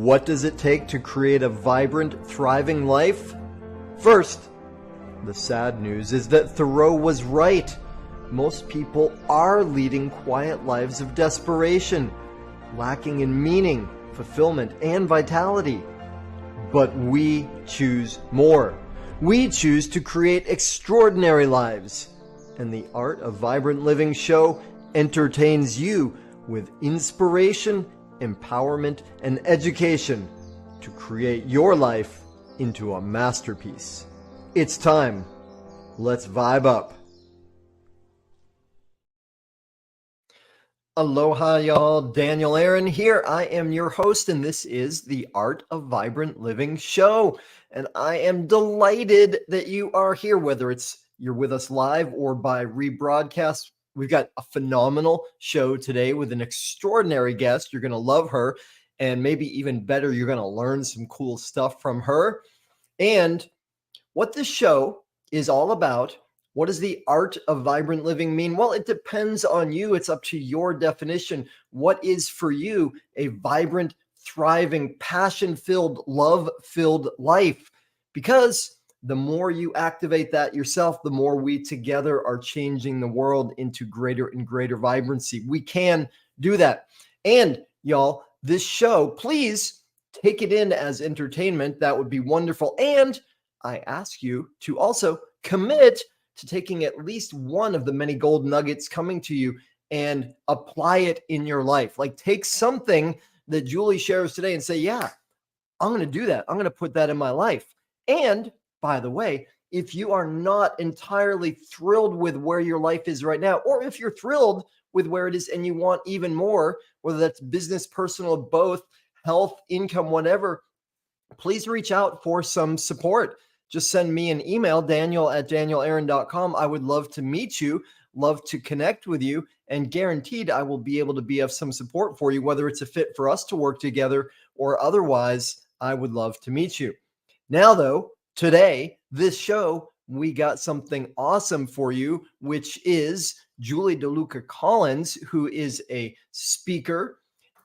What does it take to create a vibrant, thriving life? First, the sad news is that Thoreau was right. Most people are leading quiet lives of desperation, lacking in meaning, fulfillment, and vitality. But we choose more. We choose to create extraordinary lives. And the Art of Vibrant Living show entertains you with inspiration, empowerment, and education to create your life into a masterpiece. It's time. Let's vibe up. Aloha, y'all. Daniel Aaron here. I am your host, and this is the Art of Vibrant Living show. And I am delighted that you are here, whether it's you're with us live or by rebroadcast. We've got a phenomenal show today with an extraordinary guest. You're going to love her. And maybe even better, you're going to learn some cool stuff from her. And what this show is all about, what does the art of vibrant living mean? Well, it depends on you. It's up to your definition. What is for you a vibrant, thriving, passion-filled, love-filled life? Because the more you activate that yourself, the more we together are changing the world into greater and greater vibrancy. We can do that. And y'all, this show, please take it in as entertainment. That would be wonderful. And I ask you to also commit to taking at least one of the many gold nuggets coming to you and apply it in your life. Like, take something that Julie shares today and say, yeah, I'm going to do that. I'm going to put that in my life. And by the way, if you are not entirely thrilled with where your life is right now, or if you're thrilled with where it is and you want even more, whether that's business, personal, both, health, income, whatever, please reach out for some support. Just send me an email, daniel@danielaaron.com. I would love to meet you, love to connect with you, and guaranteed I will be able to be of some support for you, whether it's a fit for us to work together or otherwise. I would love to meet you. Now, though, today, this show, we got something awesome for you, which is Julie DeLucc-Collins, who is a speaker,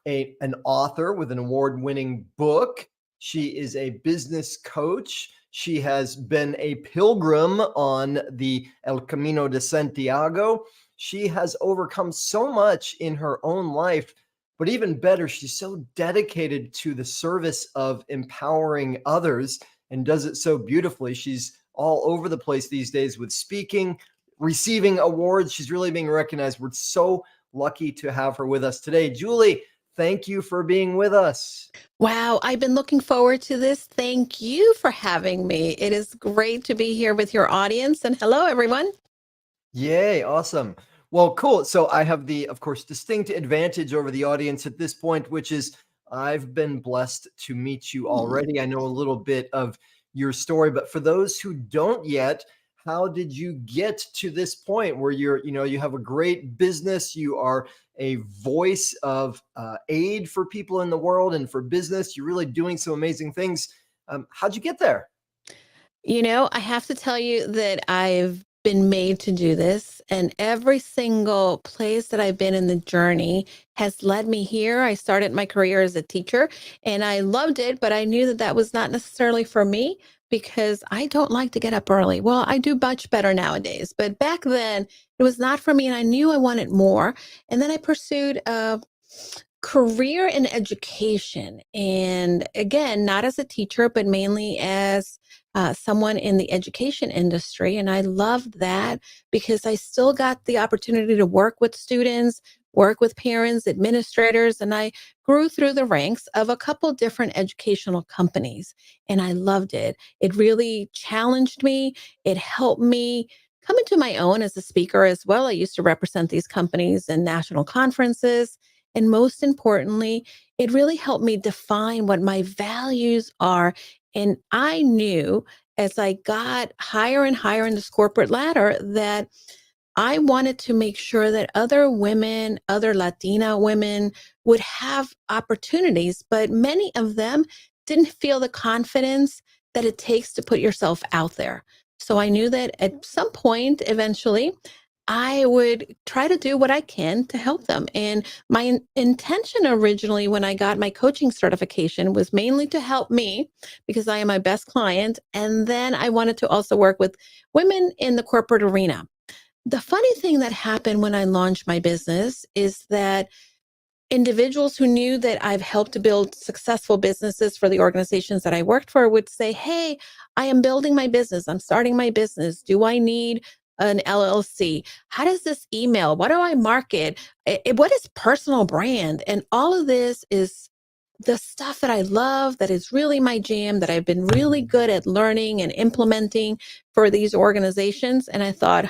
an author with an award-winning book. She is a business coach. She has been a pilgrim on the El Camino de Santiago. She has overcome so much in her own life, but even better, she's so dedicated to the service of empowering others and does it so beautifully. She's all over the place these days with speaking, receiving awards. She's really being recognized. We're so lucky to have her with us today. Julie, thank you for being with us. Wow, I've been looking forward to this. Thank you for having me. It is great to be here with your audience. And hello, everyone. Yay, awesome. Well, cool. So I have the, of course, distinct advantage over the audience at this point, which is I've been blessed to meet you already. I know a little bit of your story, but for those who don't yet, how did you get to this point where you have a great business, you are a voice of aid for people in the world and for business, you're really doing some amazing things. How'd you get there? I have to tell you that I've been made to do this, and every single place that I've been in the journey has led me here. I started my career as a teacher and I loved it, but I knew that that was not necessarily for me because I don't like to get up early. Well, I do much better nowadays, but back then it was not for me and I knew I wanted more. And then I pursued a career in education. And again, not as a teacher, but mainly as someone in the education industry. And I loved that because I still got the opportunity to work with students, work with parents, administrators, and I grew through the ranks of a couple different educational companies. And I loved it. It really challenged me. It helped me come into my own as a speaker as well. I used to represent these companies in national conferences. And most importantly, it really helped me define what my values are. And I knew as I got higher and higher in this corporate ladder that I wanted to make sure that other women, other Latina women would have opportunities, but many of them didn't feel the confidence that it takes to put yourself out there. So I knew that at some point, eventually, I would try to do what I can to help them. And my intention originally, when I got my coaching certification, was mainly to help me because I am my best client. And then I wanted to also work with women in the corporate arena. The funny thing that happened when I launched my business is that individuals who knew that I've helped to build successful businesses for the organizations that I worked for would say, "Hey, I am building my business. I'm starting my business. Do I need an LLC? How does this email? What do I market? What is personal brand?" And all of this is the stuff that I love, that is really my jam, that I've been really good at learning and implementing for these organizations. And I thought,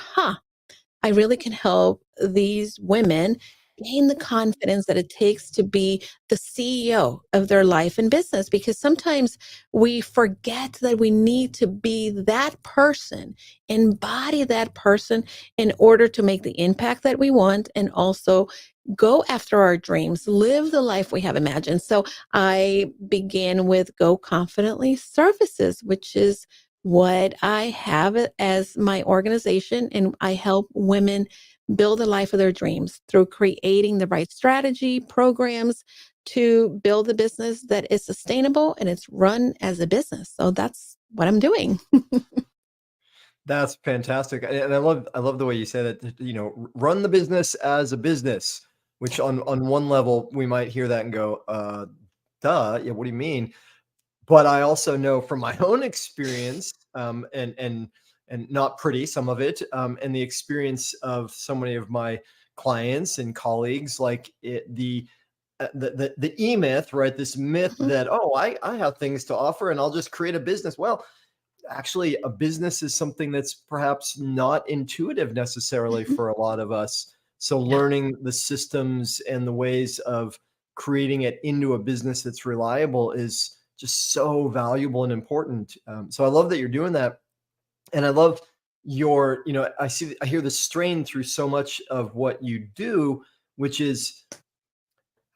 I really can help these women gain the confidence that it takes to be the CEO of their life and business. Because sometimes we forget that we need to be that person, embody that person in order to make the impact that we want and also go after our dreams, live the life we have imagined. So I began with Go Confidently Services, which is what I have as my organization, and I help women build a life of their dreams through creating the right strategy, programs to build a business that is sustainable and it's run as a business. So that's what I'm doing. That's fantastic, and I love the way you say that. Run the business as a business, which on one level we might hear that and go, duh, yeah, what do you mean? But I also know from my own experience, and not pretty, some of it, and the experience of so many of my clients and colleagues, like the e-myth, right? This myth Mhm. that, oh, I have things to offer and I'll just create a business. Well, actually, a business is something that's perhaps not intuitive necessarily Mhm. for a lot of us. So Yeah. learning the systems and the ways of creating it into a business that's reliable is just so valuable and important. So I love that you're doing that, and I love I hear the strain through so much of what you do, which is,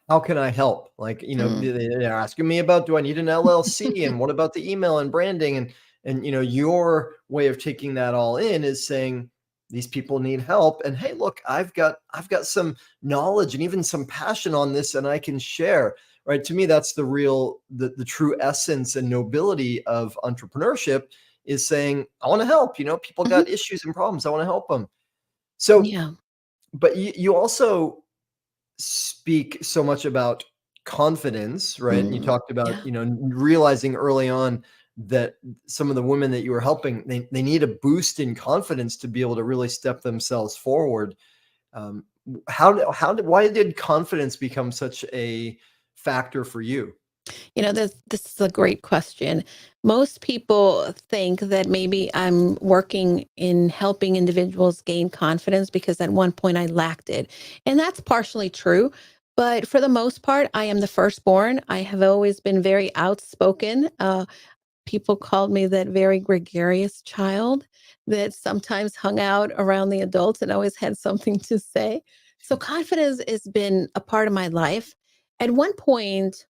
how can I help? Like, Mm. they're asking me about, do I need an LLC, and what about the email and branding, and your way of taking that all in is saying these people need help, and hey, look, I've got some knowledge and even some passion on this, and I can share. Right? To me, that's the true essence and nobility of entrepreneurship, is saying, I want to help. People Mhm. got issues and problems. I want to help them. So, Yeah. but you also speak so much about confidence, right? And you Mm. talked about, Yeah. realizing early on that some of the women that you were helping, they need a boost in confidence to be able to really step themselves forward. Why did confidence become such a factor for you? This is a great question. Most people think that maybe I'm working in helping individuals gain confidence because at one point I lacked it. And that's partially true. But for the most part, I am the firstborn. I have always been very outspoken. People called me that very gregarious child that sometimes hung out around the adults and always had something to say. So confidence has been a part of my life. At one point,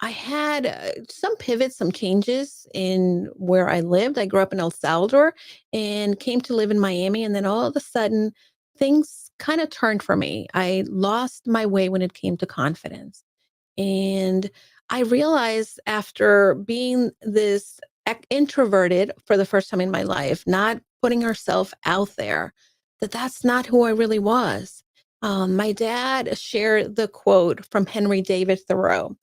I had some pivots, some changes in where I lived. I grew up in El Salvador and came to live in Miami. And then all of a sudden, things kind of turned for me. I lost my way when it came to confidence. And I realized after being this introverted for the first time in my life, not putting herself out there, that that's not who I really was. My dad shared the quote from Henry David Thoreau: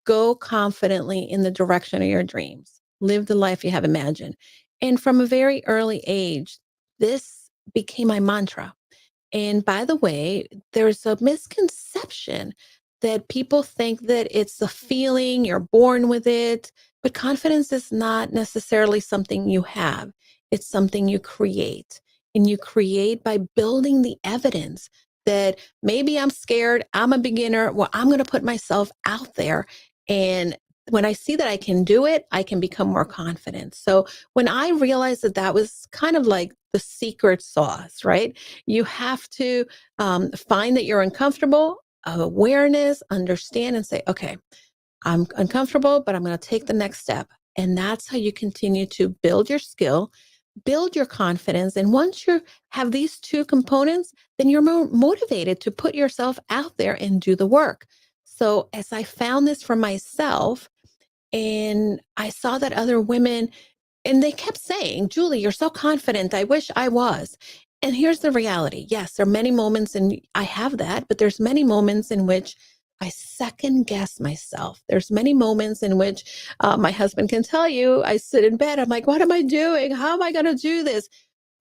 "Go confidently in the direction of your dreams. Live the life you have imagined." And from a very early age, this became my mantra. And by the way, there's a misconception that people think that it's a feeling, you're born with it, but confidence is not necessarily something you have. It's something you create. And you create by building the evidence that maybe I'm scared, I'm a beginner, well, I'm going to put myself out there. And when I see that I can do it, I can become more confident. So when I realized that that was kind of like the secret sauce, right? You have to find that you're uncomfortable, awareness, understand, and say, okay, I'm uncomfortable, but I'm going to take the next step. And that's how you continue to build your skill, build your confidence. And once you have these two components, then you're more motivated to put yourself out there and do the work. So as I found this for myself, and I saw that other women, and they kept saying, Julie, you're so confident. I wish I was. And here's the reality. Yes, there are many moments, and I have that, but there's many moments in which I second guess myself. There's many moments in which my husband can tell you, I sit in bed. I'm like, what am I doing? How am I going to do this?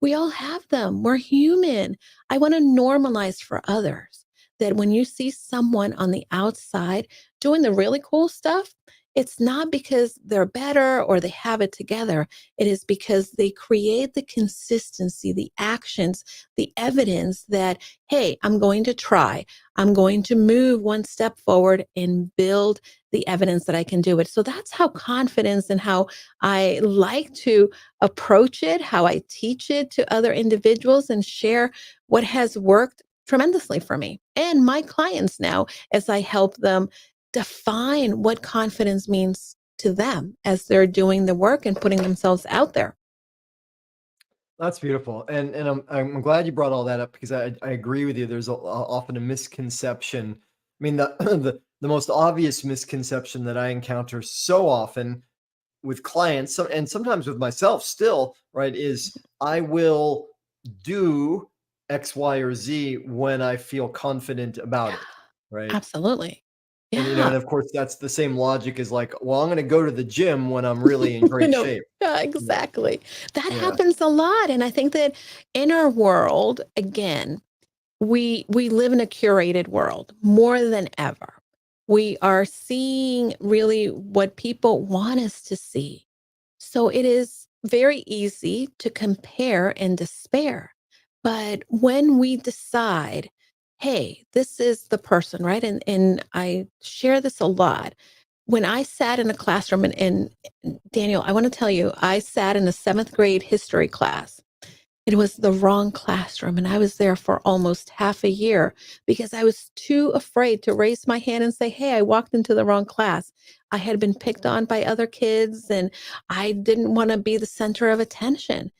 We all have them. We're human. I want to normalize for others that when you see someone on the outside doing the really cool stuff, it's not because they're better or they have it together. It is because they create the consistency, the actions, the evidence that, hey, I'm going to try. I'm going to move one step forward and build the evidence that I can do it. So that's how confidence and how I like to approach it, how I teach it to other individuals and share what has worked tremendously for me and my clients now as I help them define what confidence means to them as they're doing the work and putting themselves out there. That's beautiful, and I'm glad you brought all that up because I agree with you. There's often a misconception. I mean, the the most obvious misconception that I encounter so often with clients, and sometimes with myself still, right, is I will do X, Y, or Z when I feel confident about Yeah, it, right? absolutely. And you know, Yeah. and of course, that's the same logic as like, well, I'm going to go to the gym when I'm really in great No, shape. yeah, Yeah, exactly. That yeah. happens a lot. And I think that in our world, again, we live in a curated world more than ever. We are seeing really what people want us to see. So it is very easy to compare and despair. But when we decide, hey, this is the person, right? And I share this a lot. When I sat in a classroom, and Daniel, I want to tell you, I sat in a seventh grade history class. It was the wrong classroom. And I was there for almost half a year because I was too afraid to raise my hand and say, hey, I walked into the wrong class. I had been picked on by other kids and I didn't want to be the center of attention.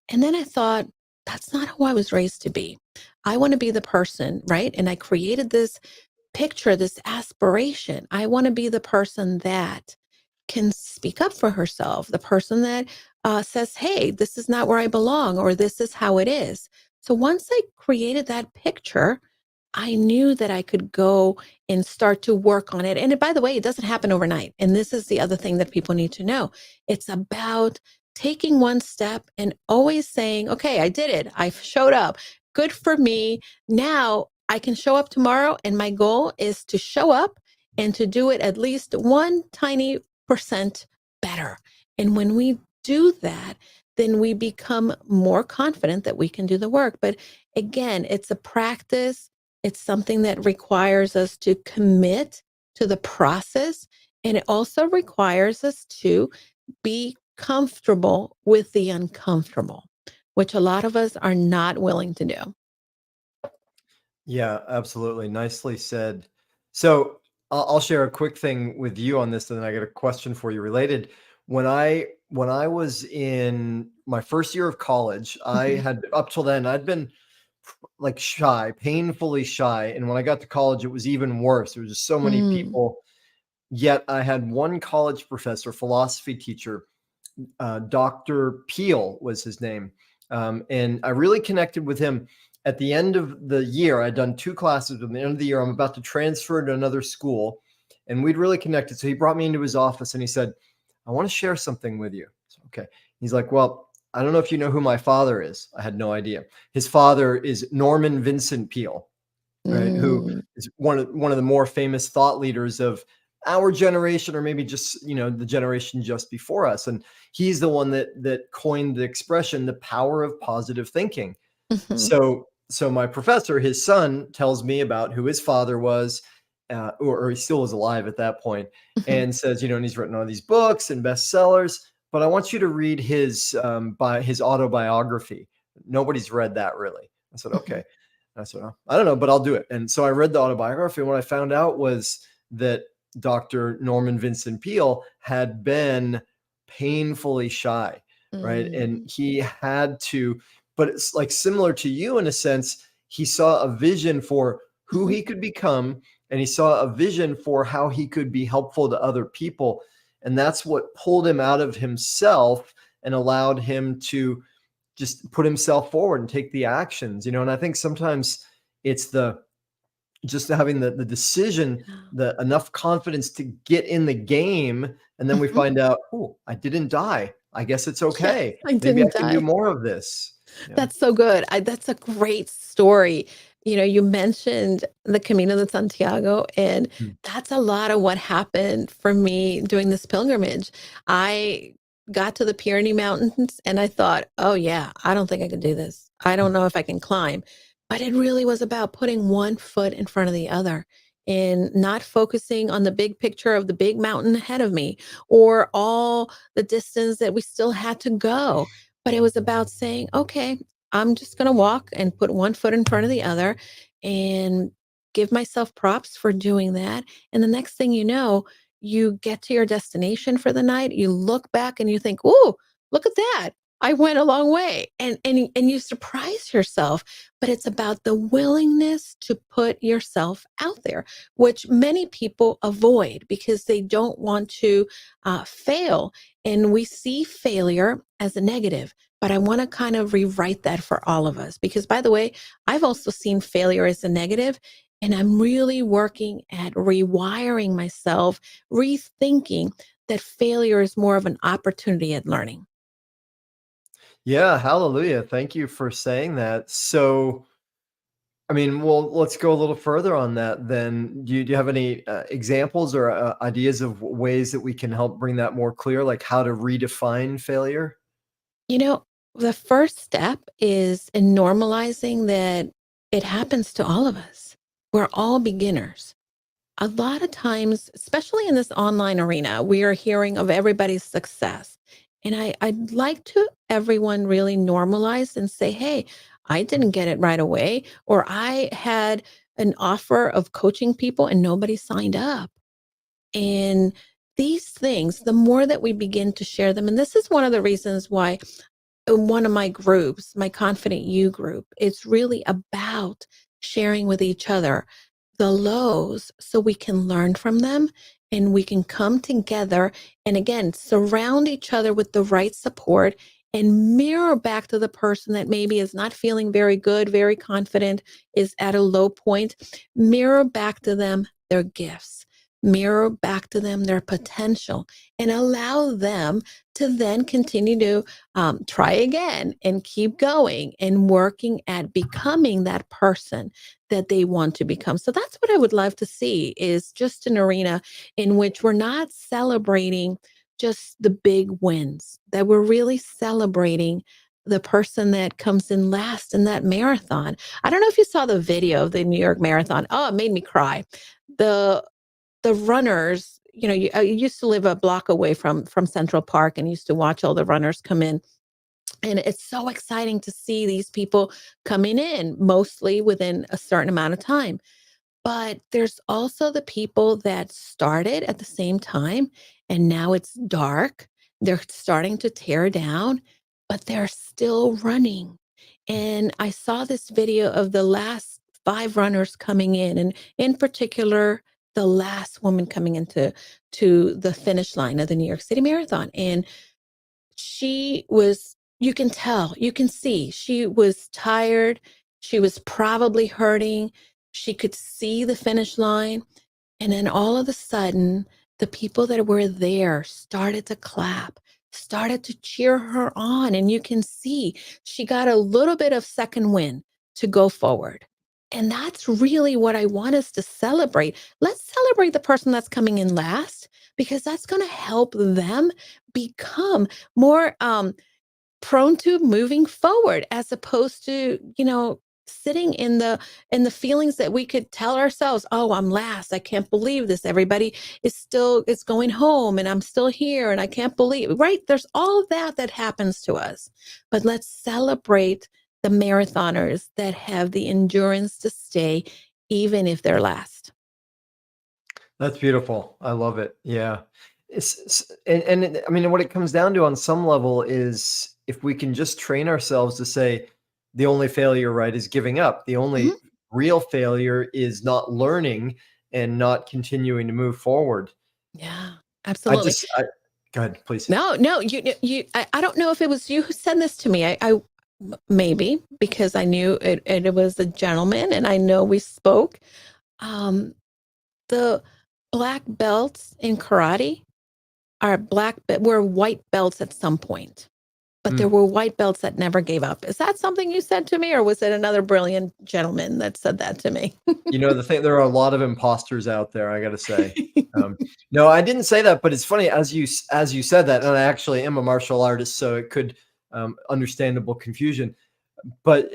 And then I thought, that's not who I was raised to be. I want to be the person, right? And I created this picture, this aspiration. I want to be the person that can speak up for herself, the person that says, hey, this is not where I belong, or this is how it is. So once I created that picture, I knew that I could go and start to work on it. And by the way, it doesn't happen overnight. And this is the other thing that people need to know. It's about taking one step and always saying, okay, I did it. I showed up. Good for me. Now I can show up tomorrow. And my goal is to show up and to do it at least one tiny percent better. And when we do that, then we become more confident that we can do the work. But again, it's a practice. It's something that requires us to commit to the process. And it also requires us to be comfortable with the uncomfortable, which a lot of us are not willing to do. Yeah, absolutely. Nicely said. So I'll share a quick thing with you on this, and then I got a question for you related. When I was in my first year of college, I Mhm. had up till then I'd been like shy, painfully shy, and when I got to college, it was even worse. There was just so many Mm. people. Yet I had one college professor, philosophy teacher, Dr. Peel was his name. And I really connected with him at the end of the year. I'd done two classes. At the end of the year, I'm about to transfer to another school. And we'd really connected. So he brought me into his office and he said, I want to share something with you. So, okay. He's like, well, I don't know if you know who my father is. I had no idea. His father is Norman Vincent Peale, right? Who Mm. is one of the more famous thought leaders of our generation, or maybe just the generation just before us. And he's the one that coined the expression, the power of positive thinking. Mhm. So my professor, his son, tells me about who his father was, or he still was alive at that point, Mhm. and says, and he's written all these books and bestsellers, but I want you to read his autobiography. Nobody's read that really. I said, Mhm. okay. I said, "Oh, I don't know, but I'll do it." And so I read the autobiography. And what I found out was that Dr. Norman Vincent Peale had been painfully shy, right? And Mhm. he had to, but it's like similar to you in a sense, he saw a vision for who Mhm. he could become, and he saw a vision for how he could be helpful to other people. And that's what pulled him out of himself and allowed him to just put himself forward and take the actions, and I think sometimes it's the just having the decision, Yeah. the enough confidence to get in the game, and then we Mhm. find out, "Oh, I didn't die. I guess it's Yes, okay. I Maybe I didn't can do die. more of this." Yeah. That's so good. That's a great story. You mentioned the Camino de Santiago, and Mm. that's a lot of what happened for me doing this pilgrimage. I got to the Pyrenees Mountains and I thought, oh, yeah, I don't think I can do this. I don't know if I can climb. But it really was about putting one foot in front of the other and not focusing on the big picture of the big mountain ahead of me or all the distance that we still had to go, but it was about saying, okay, I'm just going to walk and put one foot in front of the other and give myself props for doing that. And the next thing you know, you get to your destination for the night, you look back and you think, "Ooh, look at that. I went a long way." And you surprise yourself, but it's about the willingness to put yourself out there, which many people avoid because they don't want to fail. And we see failure as a negative. But I want to kind of rewrite that for all of us because, by the way, I've also seen failure as a negative, and I'm really working at rewiring myself, rethinking that failure is more of an opportunity at learning. Yeah, hallelujah. Thank you for saying that. So, I mean, well, let's go a little further on that then. Do you have any, examples or, ideas of ways that we can help bring that more clear, like how to redefine failure? You know, the first step is in normalizing that it happens to all of us. We're all beginners. A lot of times, especially in this online arena, we are hearing of everybody's success. And I'd like to everyone really normalize and say, hey, I didn't get it right away, or I had an offer of coaching people and nobody signed up. And these things, the more that we begin to share them, and this is one of the reasons why in one of my groups, my Confident You group, it's really about sharing with each other the lows so we can learn from them and we can come together and again surround each other with the right support and mirror back to the person that maybe is not feeling very good, very confident, is at a low point, mirror back to them their gifts. Mirror back to them their potential and allow them to then continue to try again and keep going and working at becoming that person that they want to become. So that's what I would love to see is just an arena in which we're not celebrating just the big wins, that we're really celebrating the person that comes in last in that marathon. I don't know if you saw the video of the New York Marathon. Oh, it made me cry. The the runners, I used to live a block away from Central Park and used to watch all the runners come in. And it's so exciting to see these people coming in, mostly within a certain amount of time. But there's also the people that started at the same time, and now it's dark. They're starting to tear down, but they're still running. And I saw this video of the last five runners coming in, and in particular, the last woman coming into to the finish line of the New York City Marathon. And she was, you can tell, you can see she was tired. She was probably hurting. She could see the finish line. And then all of a sudden, the people that were there started to clap, started to cheer her on. And you can see she got a little bit of second wind to go forward. And that's really what I want us to celebrate. Let's celebrate the person that's coming in last because that's going to help them become more prone to moving forward as opposed to, sitting in the feelings that we could tell ourselves, "Oh, I'm last. I can't believe this. Everybody is going home and I'm still here and I can't believe." Right? There's all of that happens to us. But let's celebrate the marathoners that have the endurance to stay even if they're last. That's beautiful. I love it. Yeah. And I mean, what it comes down to on some level is if we can just train ourselves to say the only failure, right, is giving up. The Mhm. only real failure is not learning and not continuing to move forward. Yeah, I absolutely. just, I, go ahead, please. No, no, I don't know if it was you who said this to me. Maybe because I knew it was a gentleman and I know we spoke. Um, the black belts in karate were white belts at some point, but there Mm. were white belts that never gave up. Is that something you said to me, or was it another brilliant gentleman that said that to me? You know, the thing, there are a lot of imposters out there, I gotta say. Um, no, I didn't say that, but it's funny as you said that, and I actually am a martial artist, so it could understandable confusion. But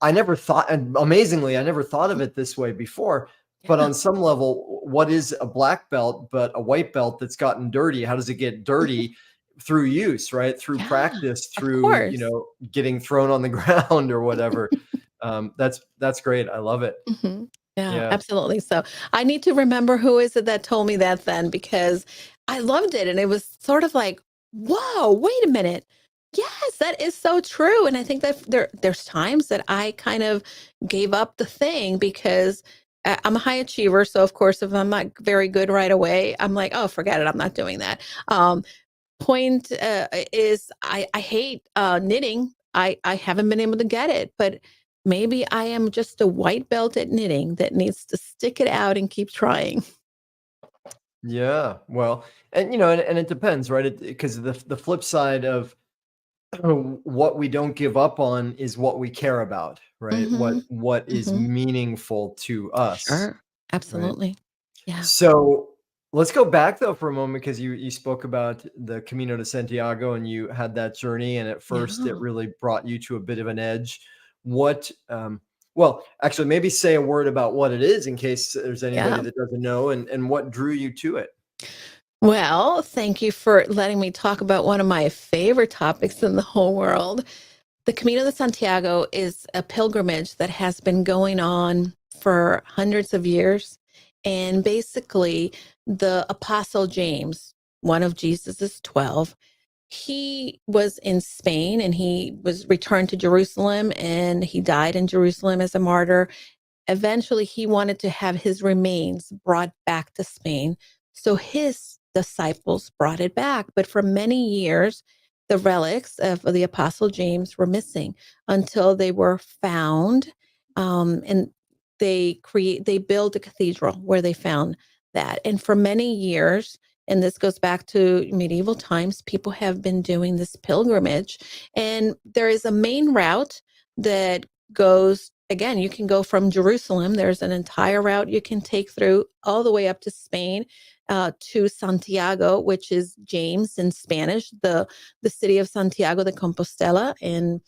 I never thought, and amazingly, I never thought of it this way before. But Yeah. on some level, what is a black belt but a white belt that's gotten dirty? How does it get Mhm. dirty? Through use, right? Through Yeah, practice, of through, course. getting thrown on the ground or whatever. That's great. I love it. Mhm. Yeah, Yeah. absolutely. So I need to remember who is it that told me that then because I loved it. And it was sort of like, whoa, wait a minute. Yes, that is so true. And I think that there's times that I kind of gave up the thing because I'm a high achiever. So of course, if I'm not very good right away, I'm like, oh, forget it. I'm not doing that. Point is I hate knitting. I haven't been able to get it, but maybe I am just a white belt at knitting that needs to stick it out and keep trying. Yeah. Well, and and it depends, right? Because the flip side of what we don't give up on is what we care about, right? What Mhm. what is Mhm. meaningful to us, Sure. right? Absolutely. Yeah. So let's go back though for a moment because you spoke about the Camino de Santiago and you had that journey, and at first it Yeah. really brought you to a bit of an edge. What well, actually maybe say a word about what it is in case there's anybody Yeah. that doesn't know, and what drew you to it. Well, thank you for letting me talk about one of my favorite topics in the whole world. The Camino de Santiago is a pilgrimage that has been going on for hundreds of years. And basically, the Apostle James, one of Jesus's 12, he was in Spain and he was returned to Jerusalem and he died in Jerusalem as a martyr. Eventually, he wanted to have his remains brought back to Spain. So his disciples brought it back. But for many years, the relics of the Apostle James were missing until they were found. And they built a cathedral where they found that. And for many years, and this goes back to medieval times, people have been doing this pilgrimage. And there is a main route that goes again, you can go from Jerusalem. There's an entire route you can take through all the way up to Spain, to Santiago, which is James in Spanish, the city of Santiago de Compostela. And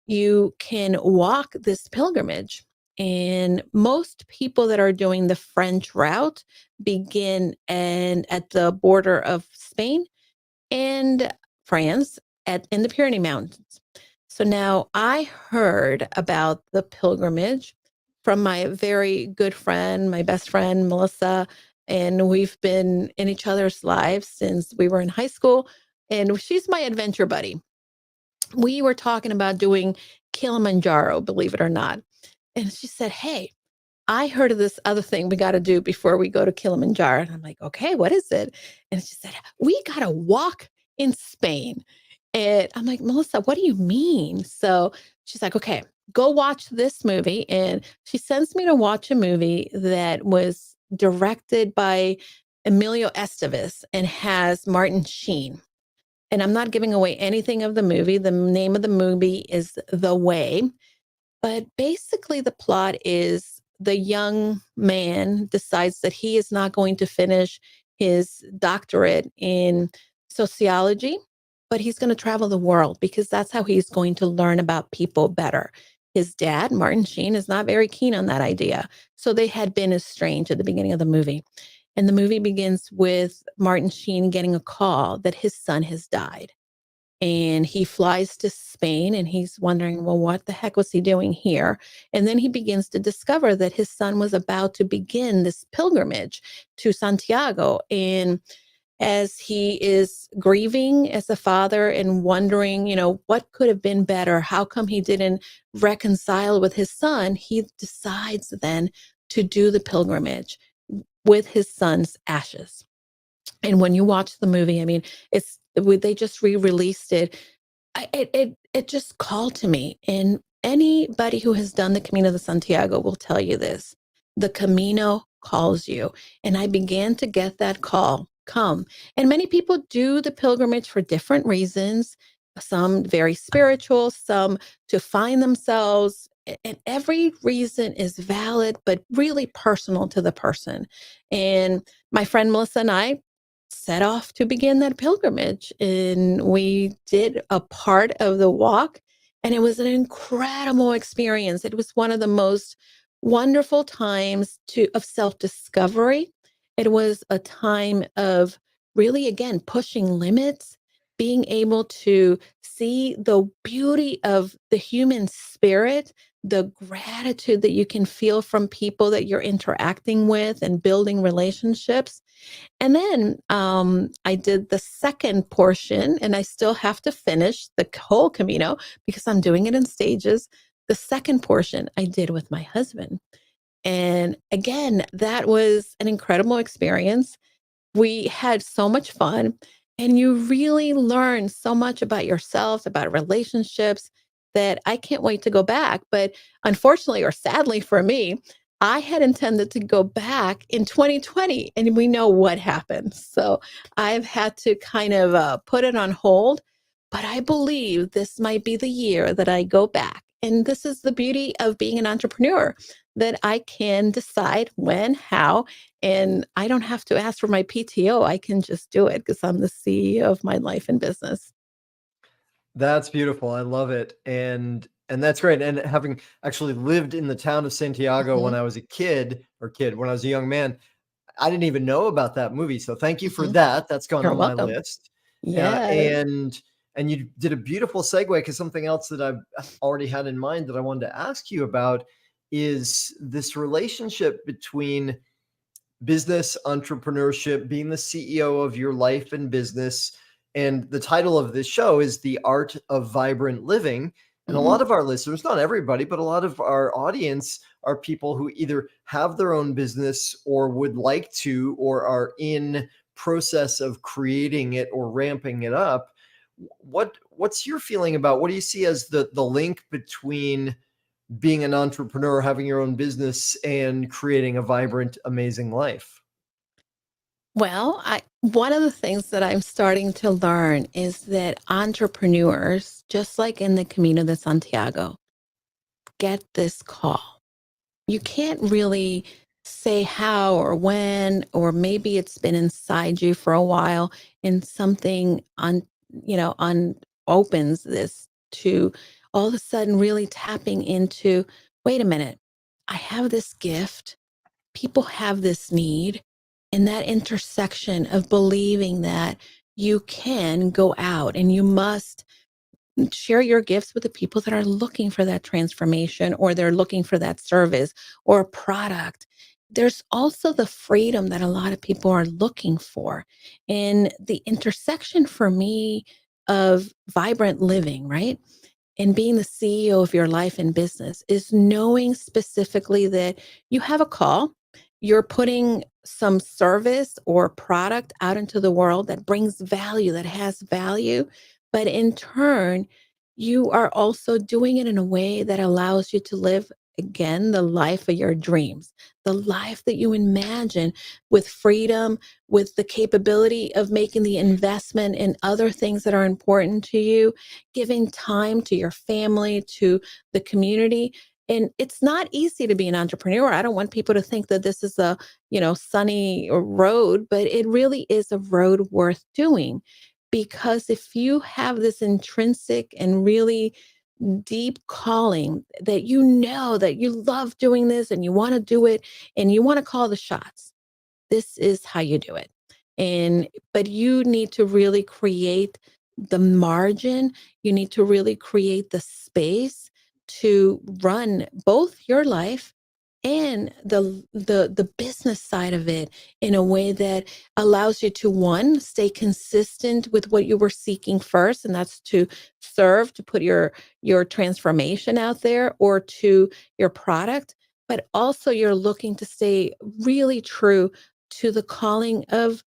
you can walk this pilgrimage. And most people that are doing the French route begin at the border of Spain and France in the Pyrenees Mountains. So now I heard about the pilgrimage from my very good friend, my best friend, Melissa, and we've been in each other's lives since we were in high school. And she's my adventure buddy. We were talking about doing Kilimanjaro, believe it or not. And she said, hey, I heard of this other thing we got to do before we go to Kilimanjaro. And I'm like, okay, what is it? And she said, we got to walk in Spain. And I'm like, Melissa, what do you mean? So she's like, okay, go watch this movie. And she sends me to watch a movie that was directed by Emilio Estevez and has Martin Sheen. And I'm not giving away anything of the movie. The name of the movie is The Way. But basically, the plot is the young man decides that he is not going to finish his doctorate in sociology, but he's going to travel the world because that's how he's going to learn about people better. His dad, Martin Sheen, is not very keen on that idea. So they had been estranged at the beginning of the movie. And the movie begins with Martin Sheen getting a call that his son has died, and he flies to Spain and he's wondering, well, what the heck was he doing here? And then he begins to discover that his son was about to begin this pilgrimage to Santiago. And as he is grieving as a father and wondering, what could have been better? How come he didn't reconcile with his son? He decides then to do the pilgrimage with his son's ashes. And when you watch the movie, I mean, they just re-released it. It just called to me. And anybody who has done the Camino de Santiago will tell you this. The Camino calls you. And I began to get that call, come. And many people do the pilgrimage for different reasons, some very spiritual, some to find themselves. And every reason is valid, but really personal to the person. And my friend Melissa and I set off to begin that pilgrimage. And we did a part of the walk, and it was an incredible experience. It was one of the most wonderful times of self-discovery. It was a time of really, again, pushing limits, being able to see the beauty of the human spirit, the gratitude that you can feel from people that you're interacting with and building relationships. And then I did the second portion, and I still have to finish the whole Camino because I'm doing it in stages. The second portion I did with my husband. And again, that was an incredible experience. We had so much fun, and you really learn so much about yourself, about relationships, that I can't wait to go back. But unfortunately, or sadly for me, I had intended to go back in 2020, and we know what happened. So I've had to kind of put it on hold. But I believe this might be the year that I go back. And this is the beauty of being an entrepreneur, that I can decide when, how, and I don't have to ask for my PTO. I can just do it because I'm the CEO of my life and business. That's beautiful. I love it. And that's great. And having actually lived in the town of Santiago when Mhm, I was a kid, when I was a young man, I didn't even know about that movie. So thank you for mhm. that. That's gone You're on my welcome. list. Uh, Yes. and and you did a beautiful segue, because something else that I've already had in mind that I wanted to ask you about is this relationship between business entrepreneurship, being the CEO of your life and business. And the title of this show is The Art of Vibrant Living. And a Mhm. lot of our listeners, not everybody, but a lot of our audience are people who either have their own business or would like to, or are in process of creating it or ramping it up. What's your feeling about, what do you see as the link between being an entrepreneur, having your own business, and creating a vibrant, amazing life? Well, one of the things that I'm starting to learn is that entrepreneurs, just like in the Camino de Santiago, get this call. You can't really say how or when, or maybe it's been inside you for a while and something opens this to all of a sudden really tapping into, wait a minute, I have this gift. People have this need. And that intersection of believing that you can go out and you must share your gifts with the people that are looking for that transformation, or they're looking for that service or a product. There's also the freedom that a lot of people are looking for. And the intersection for me of vibrant living, right? And being the CEO of your life and business is knowing specifically that you have a call, you're putting some service or product out into the world that brings value, that has value. But in turn, you are also doing it in a way that allows you to live again the life of your dreams, the life that you imagine, with freedom, with the capability of making the investment in other things that are important to you, giving time to your family, to the community. And it's not easy to be an entrepreneur. I don't want people to think that this is a, sunny road, but it really is a road worth doing. Because if you have this intrinsic and really deep calling, that you know that you love doing this and you want to do it and you want to call the shots, this is how you do it. But you need to really create the margin. You need to really create the space to run both your life and the business side of it in a way that allows you to, one, stay consistent with what you were seeking first, and that's to serve, to put your transformation out there, or to your product, but also you're looking to stay really true to the calling of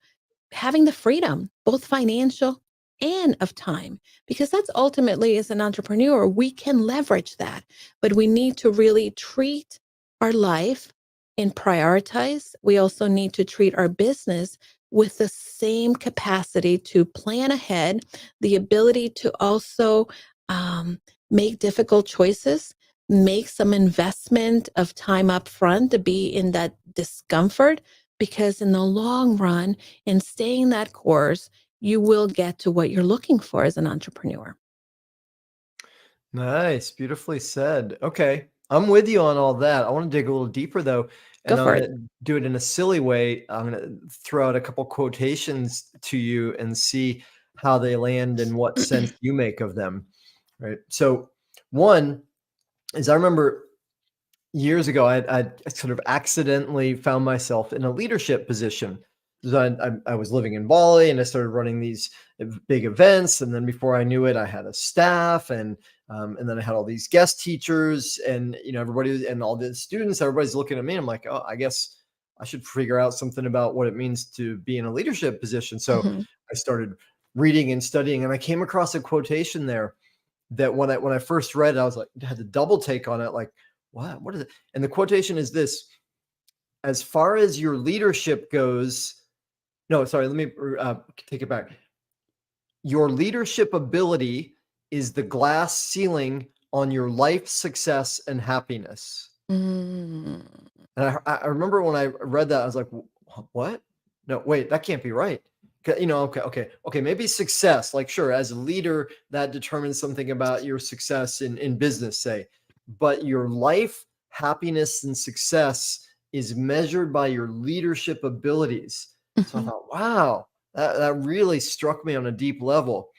having the freedom, both financial and of time, because that's ultimately, as an entrepreneur, we can leverage that, but we need to really treat our life and prioritize. We also need to treat our business with the same capacity to plan ahead, the ability to also um, make difficult choices, make some investment of time up front to be in that discomfort, because in the long run, in staying that course, you will get to what you're looking for as an entrepreneur. Nice, beautifully said. Okay, I'm with you on all that. I want to dig a little deeper though, Go and I'm for going it. to do it in a silly way. I'm going to throw out a couple quotations to you and see how they land and what sense you make of them. Right. So, one is I remember years ago, I sort of accidentally found myself in a leadership position. So I was living in Bali and I started running these big events. And then before I knew it, I had a staff and then I had all these guest teachers and, everybody and all the students, everybody's looking at me. I'm like, oh, I guess I should figure out something about what it means to be in a leadership position. So Mhm, I started reading and studying and I came across a quotation there that when I first read it, I was like, had to double take on it. Like, what is it? And the quotation is this: as far as your leadership goes, no, sorry, let me take it back. Your leadership ability is the glass ceiling on your life success and happiness. mm, And I remember when I read that, I was like, what? No, wait, that can't be right. Okay. Maybe success, like, sure, as a leader, that determines something about your success in business, say. But your life, happiness, and success is measured by your leadership abilities. So I mhm, thought, wow, that really struck me on a deep level.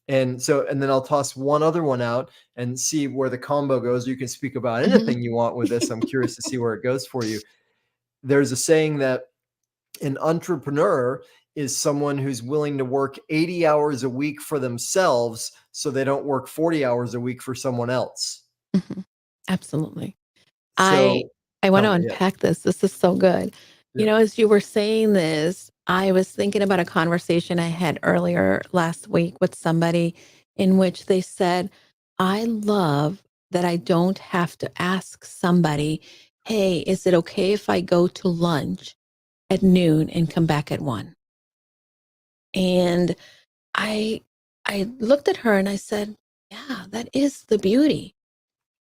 And then I'll toss one other one out and see where the combo goes. You can speak about mhm. anything you want with this. I'm curious to see where it goes for you. There's a saying that an entrepreneur is someone who's willing to work 80 hours a week for themselves so they don't work 40 hours a week for someone else. Mhm. Absolutely. I So I want tell to me, yeah. unpack this. This is so good. Yeah. As you were saying this, I was thinking about a conversation I had earlier last week with somebody in which they said, I love that I don't have to ask somebody, hey, is it okay if I go to lunch at noon and come back at 1? And I I looked at her and I said, yeah, that is the beauty.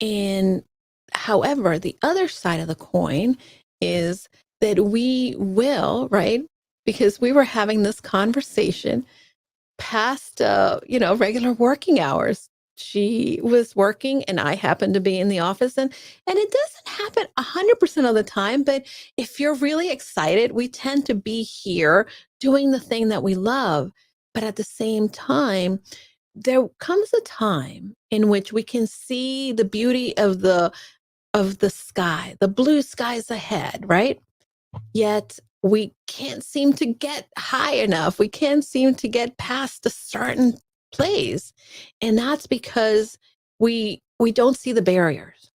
And however, the other side of the coin is that we will, right? Because we were having this conversation past, regular working hours. She was working and I happened to be in the office, and it doesn't happen 100% of the time, but if you're really excited, we tend to be here doing the thing that we love. But at the same time, there comes a time in which we can see the beauty of the sky, the blue skies ahead, right? Yet we can't seem to get high enough. We can't seem to get past a certain place. And that's because we don't see the barriers.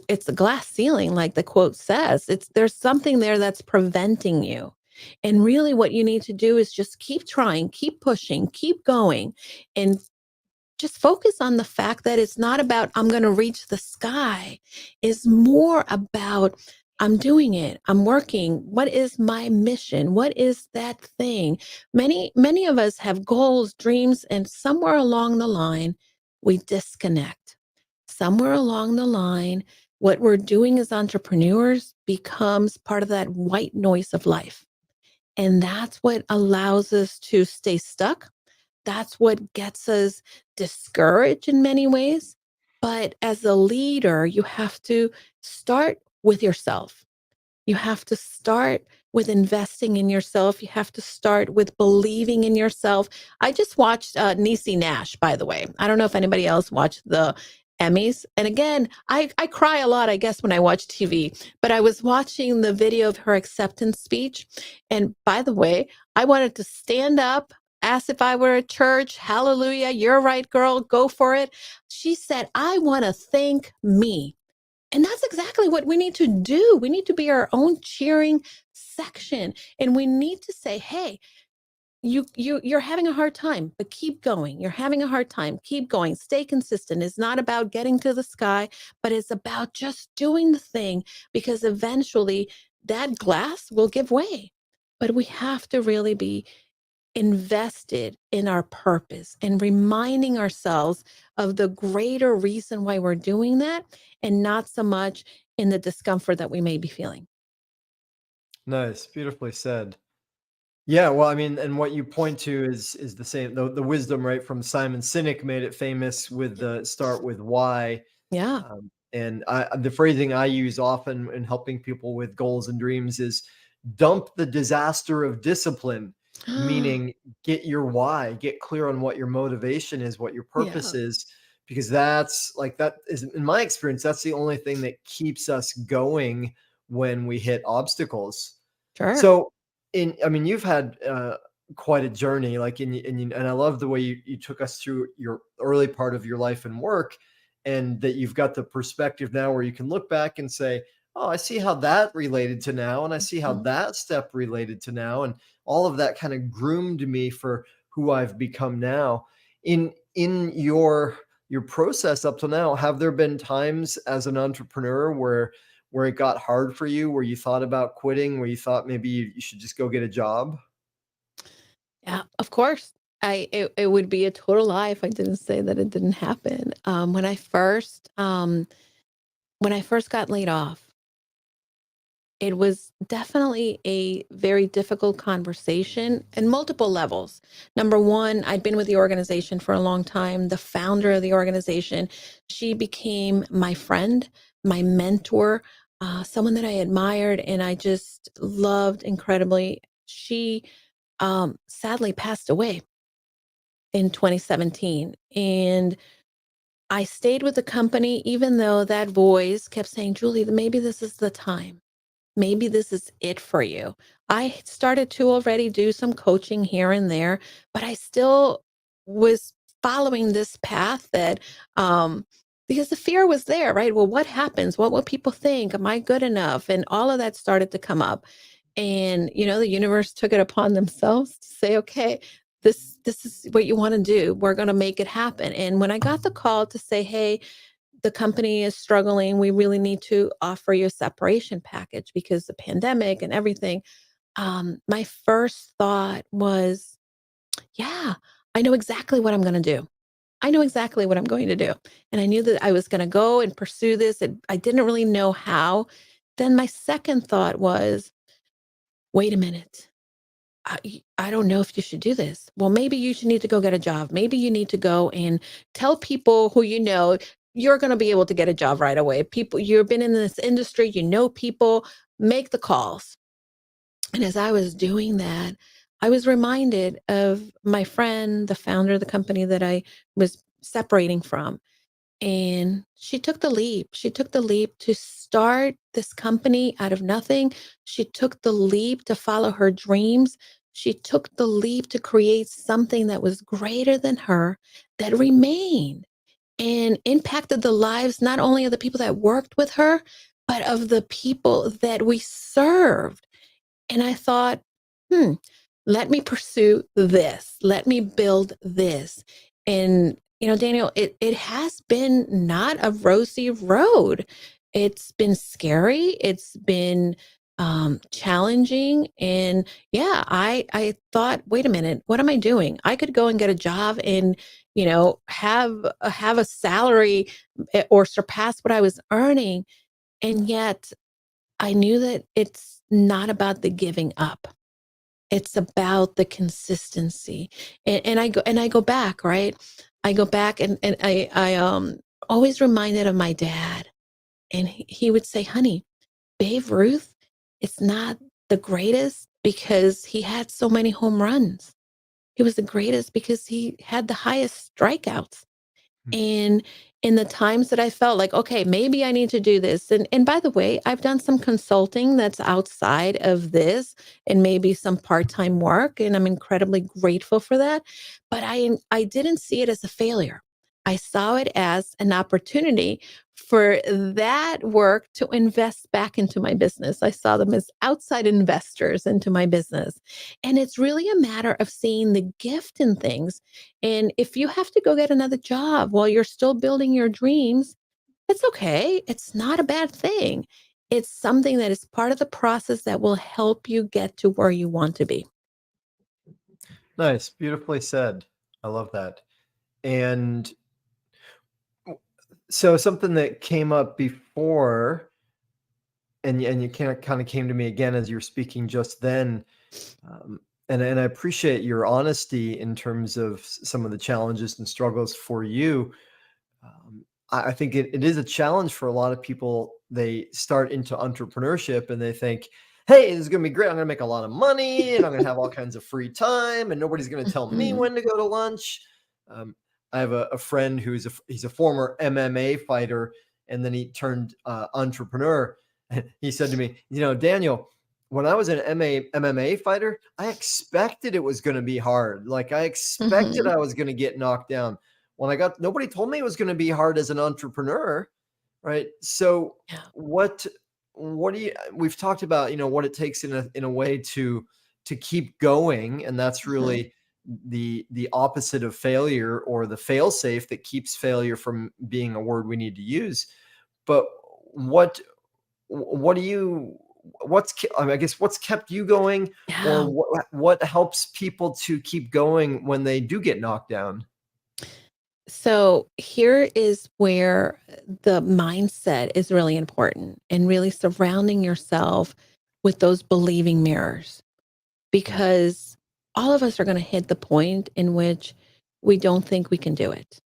It's a glass ceiling, like the quote says. There's something there that's preventing you. And really what you need to do is just keep trying, keep pushing, keep going, and just focus on the fact that it's not about I'm going to reach the sky. It's more about I'm doing it. I'm working. What is my mission? What is that thing? Many of us have goals, dreams, and somewhere along the line we disconnect. Somewhere along the line, what we're doing as entrepreneurs becomes part of that white noise of life. And that's what allows us to stay stuck. That's what gets us discouraged in many ways. But as a leader, you have to start with yourself. You have to start with investing in yourself. You have to start with believing in yourself. I just watched Niecy Nash, by the way. I don't know if anybody else watched the Emmys. And again, I cry a lot, I guess, when I watch TV, but I was watching the video of her acceptance speech. And by the way, I wanted to stand up, ask if I were at church. Hallelujah. You're right, girl. Go for it. She said, I want to thank me. And that's exactly what we need to do. We need to be our own cheering section. And we need to say, hey, you're having a hard time, but keep going. You're having a hard time, keep going. Stay consistent. It's not about getting to the sky, but it's about just doing the thing, because eventually that glass will give way. But we have to really be invested in our purpose and reminding ourselves of the greater reason why we're doing that, and not so much in the discomfort that we may be feeling. Nice, beautifully said. Yeah, well, I mean, and what you point to is the same. The wisdom, right, from Simon Sinek made it famous with the start with why. Yeah. And the phrasing I use often in helping people with goals and dreams is dump the disaster of discipline, meaning get your why, get clear on what your motivation is, what your purpose Yeah. is, because that's like, that is, in my experience, that's the only thing that keeps us going when we hit obstacles. Sure. So, I mean, you've had quite a journey, like, and I love the way you took us through your early part of your life and work, and that you've got the perspective now where you can look back and say, "Oh, I see how that related to now, and I see how Mhm. that step related to now," and all of that kind of groomed me for who I've become now. In your process up till now, have there been times as an entrepreneur where it got hard for you, where you thought about quitting, where you thought maybe you should just go get a job? Yeah, of course. It would be a total lie if I didn't say that it didn't happen. When I first got laid off, it was definitely a very difficult conversation in multiple levels. Number one, I'd been with the organization for a long time. The founder of the organization, she became my friend, my mentor, someone that I admired and I just loved incredibly. She sadly passed away in 2017. And I stayed with the company, even though that voice kept saying, Julie, maybe this is the time. Maybe this is it for you. I started to already do some coaching here and there, but I still was following this path that, because the fear was there, right? Well, what happens? What will people think? Am I good enough? And all of that started to come up. And, the universe took it upon themselves to say, okay, this is what you want to do. We're going to make it happen. And when I got the call to say, hey, the company is struggling, we really need to offer you a separation package because the pandemic and everything. My first thought was, yeah, I know exactly what I'm going to do. I know exactly what I'm going to do. And I knew that I was going to go and pursue this. And I didn't really know how. Then my second thought was, wait a minute. I don't know if you should do this. Well, maybe you should need to go get a job. Maybe you need to go and tell people who you're going to be able to get a job right away. People, you've been in this industry, people, make the calls. And as I was doing that, I was reminded of my friend, the founder of the company that I was separating from. And she took the leap. She took the leap to start this company out of nothing. She took the leap to follow her dreams. She took the leap to create something that was greater than her, that remained and impacted the lives not only of the people that worked with her, but of the people that we served. And I thought, hmm, let me pursue this. Let me build this. And, Daniel, it has been not a rosy road. It's been scary. It's been challenging. And yeah, I thought, wait a minute, what am I doing? I could go and get a job and, have a salary or surpass what I was earning. And yet I knew that it's not about the giving up. It's about the consistency. And I go back, right? I go back and I always reminded of my dad. And he would say, honey, Babe Ruth, it's not the greatest because he had so many home runs. He was the greatest because he had the highest strikeouts. Mm. And In the times that I felt like, okay, maybe I need to do this. And by the way, I've done some consulting that's outside of this and maybe some part-time work, and I'm incredibly grateful for that. But I didn't see it as a failure. I saw it as an opportunity for that work to invest back into my business. I saw them as outside investors into my business. And it's really a matter of seeing the gift in things. And if you have to go get another job while you're still building your dreams, it's okay. It's not a bad thing. It's something that is part of the process that will help you get to where you want to be. Nice, beautifully said. I love that. And so something that came up before, and you kind of came to me again as you were speaking just then, and I appreciate your honesty in terms of some of the challenges and struggles for you. I think it is a challenge for a lot of people. They start into entrepreneurship and they think, hey, this is going to be great. I'm going to make a lot of money and I'm going to have all kinds of free time and nobody's going to tell me Mhm. when to go to lunch. Um, I have a friend he's a former MMA fighter and then he turned entrepreneur. And he said to me, Daniel, when I was an MMA fighter, I expected it was going to be hard. Like I expected Mhm. I was going to get knocked down. When I got nobody told me it was gonna be hard as an entrepreneur, right? So Yeah. what what do you we've talked about, what it takes in a way to keep going, and that's Mhm. really the opposite of failure or the fail safe that keeps failure from being a word we need to use. But what what do you I mean, I guess what's kept you going or Yeah. what helps people to keep going when they do get knocked down? So here is where the mindset is really important and really surrounding yourself with those believing mirrors, Mm, because all of us are going to hit the point in which we don't think we can do it.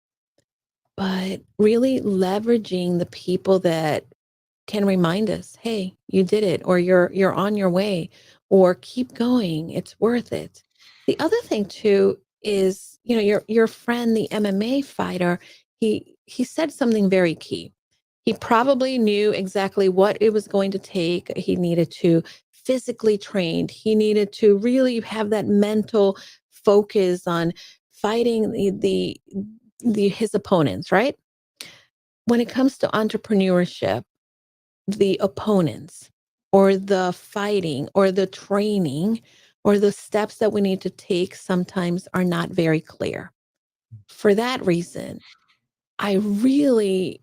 But really leveraging the people that can remind us, "Hey, you did it," or "You're on your way," or "Keep going, it's worth it." The other thing too is, your friend, the MMA fighter, he said something very key. He probably knew exactly what it was going to take. He needed to physically train. He needed to really have that mental focus on fighting the his opponents, right? When it comes to entrepreneurship, the opponents or the fighting or the training or the steps that we need to take sometimes are not very clear. For that reason, I really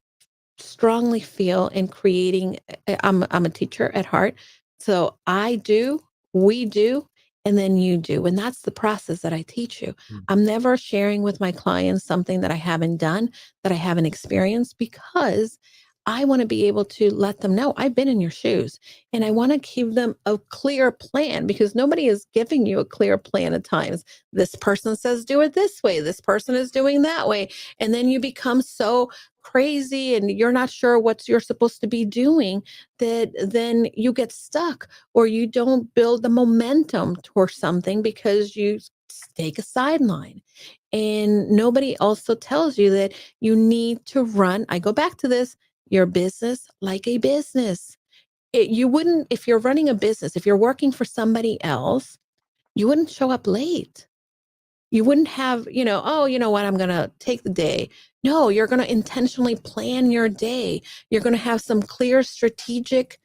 strongly feel in creating I'm a teacher at heart. So I do, we do, and then you do. And that's the process that I teach you. mm, I'm never sharing with my clients something that I haven't done, that I haven't experienced, because I want to be able to let them know I've been in your shoes, and I want to give them a clear plan, because nobody is giving you a clear plan at times. This person says do it this way, this person is doing that way, and then you become so crazy and you're not sure what you're supposed to be doing, that then you get stuck or you don't build the momentum towards something because you take a sideline. And nobody also tells you that you need to run, I go back to this, your business like a business. You wouldn't, if you're running a business, if you're working for somebody else, you wouldn't show up late. You wouldn't have, oh, you know what, I'm going to take the day. No, you're going to intentionally plan your day. You're going to have some clear strategic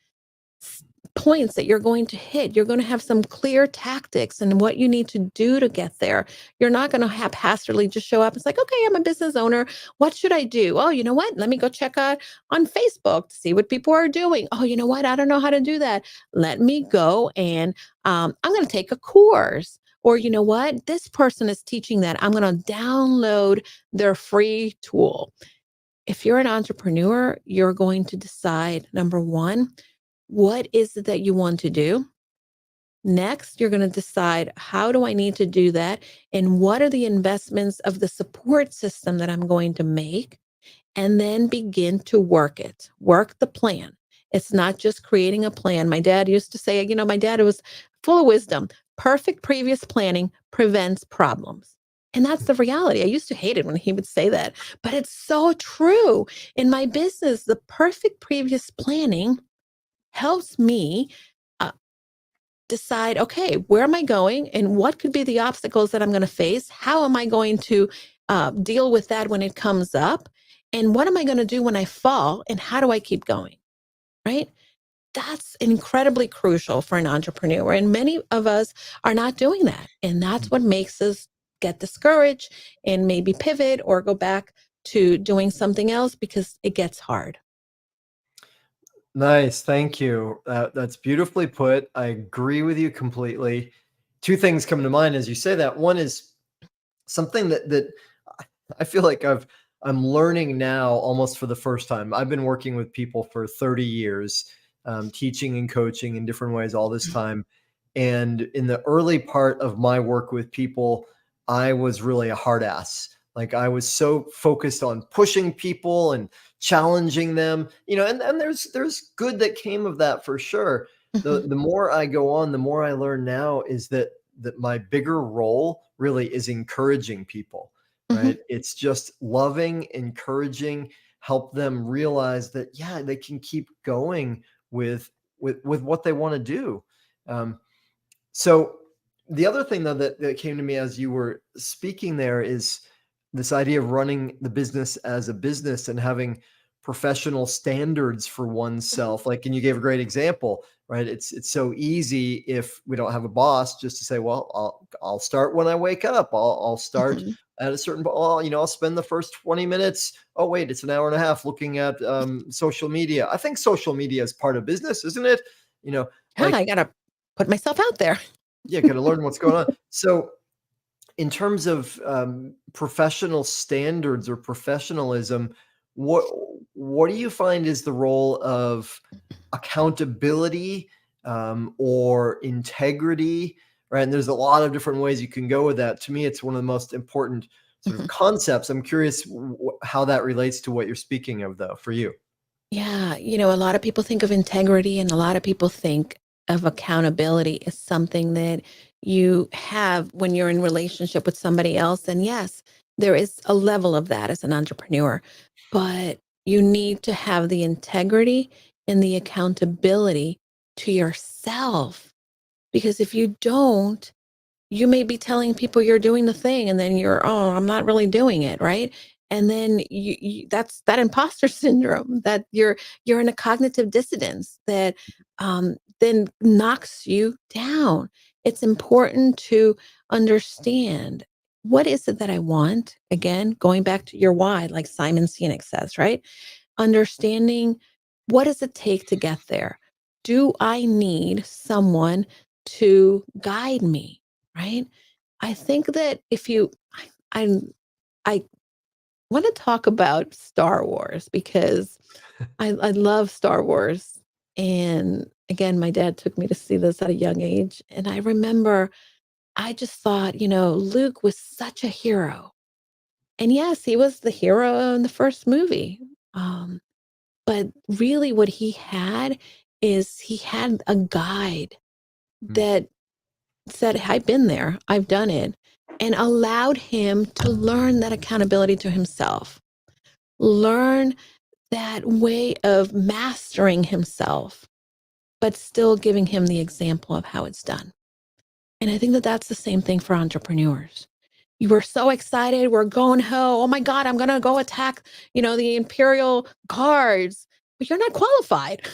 s- points that you're going to hit. You're going to have some clear tactics and what you need to do to get there. You're not going to haphazardly just show up. It's like, okay, I'm a business owner. What should I do? Oh, you know what? Let me go check out on Facebook to see what people are doing. Oh, you know what? I don't know how to do that. Let me go and I'm going to take a course. Or, you know what? This person is teaching that. I'm going to download their free tool. If you're an entrepreneur, you're going to decide, number one, what is it that you want to do? Next, you're going to decide, how do I need to do that? And what are the investments of the support system that I'm going to make? And then begin to work it, work the plan. It's not just creating a plan. My dad used to say, my dad was full of wisdom. Perfect previous planning prevents problems. And that's the reality. I used to hate it when he would say that, but it's so true. In my business, the perfect previous planning helps me uh, decide, okay, where am I going and what could be the obstacles that I'm going to face? How am I going to deal with that when it comes up? And what am I going to do when I fall? And how do I keep going? Right? That's incredibly crucial for an entrepreneur. And many of us are not doing that. And that's what makes us get discouraged and maybe pivot or go back to doing something else because it gets hard. Nice. Thank you. That's beautifully put. I agree with you completely. Two things come to mind as you say that. One is something that I feel like I'm learning now almost for the first time. I've been working with people for 30 years, teaching and coaching in different ways all this time. And in the early part of my work with people, I was really a hard ass. Like I was so focused on pushing people and challenging them, and there's good that came of that for sure. The Mhm, the more I go on, the more I learn now is that my bigger role really is encouraging people, mhm, right? It's just loving, encouraging, help them realize that, yeah, they can keep going with what they want to do. Um, so the other thing though that came to me as you were speaking there is this idea of running the business as a business and having professional standards for mhm, oneself. Like, and you gave a great example, right? It's so easy if we don't have a boss just to say, well, I'll start when I wake up. I'll start mhm. at a certain, I'll spend the first 20 minutes. Oh, wait, it's an hour and a half looking at social media. I think social media is part of business, isn't it? You know, Yeah, like I got to put myself out there. yeah, gotta learn what's going on. So, in terms of, professional standards or professionalism, what what do you find is the role of accountability, or integrity, right? And there's a lot of different ways you can go with that. To me, it's one of the most important sort of Mhm. concepts. I'm curious how that relates to what you're speaking of, though, for you. Yeah, a lot of people think of integrity and a lot of people think of accountability as something that you have when you're in relationship with somebody else. And yes, there is a level of that as an entrepreneur, but you need to have the integrity and the accountability to yourself. Because if you don't, you may be telling people you're doing the thing and then you're, oh, I'm not really doing it, right? And then that's that imposter syndrome that you're in a cognitive dissonance that then knocks you down. It's important to understand, what is it that I want? Again, going back to your why, like Simon Sinek says, right? Understanding, what does it take to get there? Do I need someone to guide me? Right? I think that if you, I, I want to talk about Star Wars because I love Star Wars. And again, my dad took me to see this at a young age. And I remember I just thought, Luke was such a hero. And yes, he was the hero in the first movie. Um, But really what he had is he had a guide Mm, that said, I've been there, I've done it, and allowed him to learn that accountability to himself, learn that way of mastering himself, but still giving him the example of how it's done. And I think that that's the same thing for entrepreneurs. You were so excited, we're going ho. Oh my God, I'm gonna go attack, the Imperial guards, but you're not qualified.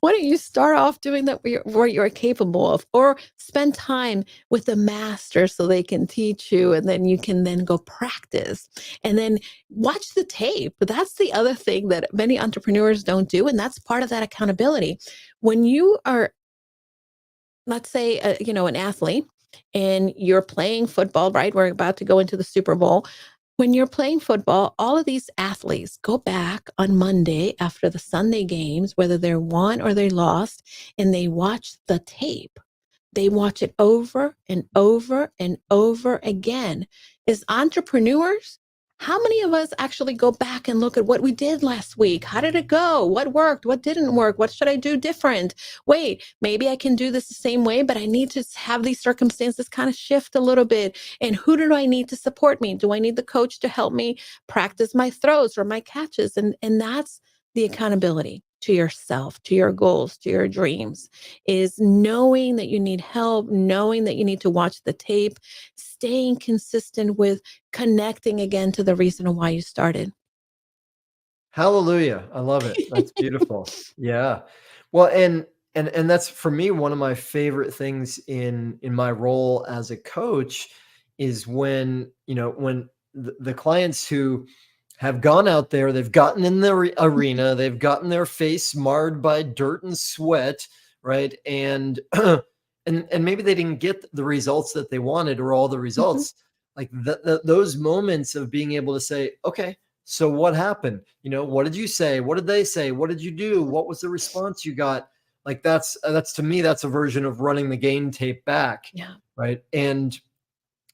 Why don't you start off doing that what you're capable of, or spend time with the master so they can teach you, and then you can then go practice and then watch the tape. But that's the other thing that many entrepreneurs don't do, and that's part of that accountability. When you are, let's say, an athlete, and you're playing football, right? We're about to go into the Super Bowl. When you're playing football, all of these athletes go back on Monday after the Sunday games, whether they're won or they lost, and they watch the tape. They watch it over and over and over again. As entrepreneurs, How many of us actually go back and look at what we did last week? How did it go? What worked? What didn't work? What should I do different? Wait, maybe I can do this the same way, but I need to have these circumstances kind of shift a little bit. And who do I need to support me? Do I need the coach to help me practice my throws or my catches? And that's the accountability to yourself, to your goals, to your dreams, is knowing that you need help, knowing that you need to watch the tape, staying consistent with connecting again to the reason why you started. Hallelujah. I love it. That's beautiful. Yeah. Well, and that's for me one of my favorite things in my role as a coach is when, when the clients who have gone out there, they've gotten in the arena, they've gotten their face marred by dirt and sweat, right? And and maybe they didn't get the results that they wanted or all the Mhm. results. Like those moments of being able to say, okay, so what happened? What did you say? What did they say? What did you do? What was the response you got? Like that's to me, that's a version of running the game tape back, Yeah. right? And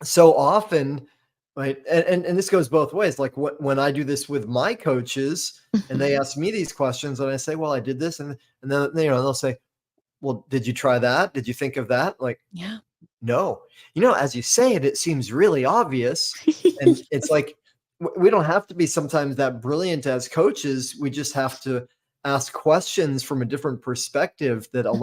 so often, right, and this goes both ways. Like when I do this with my coaches, and they Mhm. ask me these questions, and I say, "Well, I did this," and then they'll say, "Well, did you try that? Did you think of that?" Like, Yeah. no. As you say it, it seems really obvious. And it's Yes. like we don't have to be sometimes that brilliant as coaches. We just have to ask questions from a different perspective that Mhm.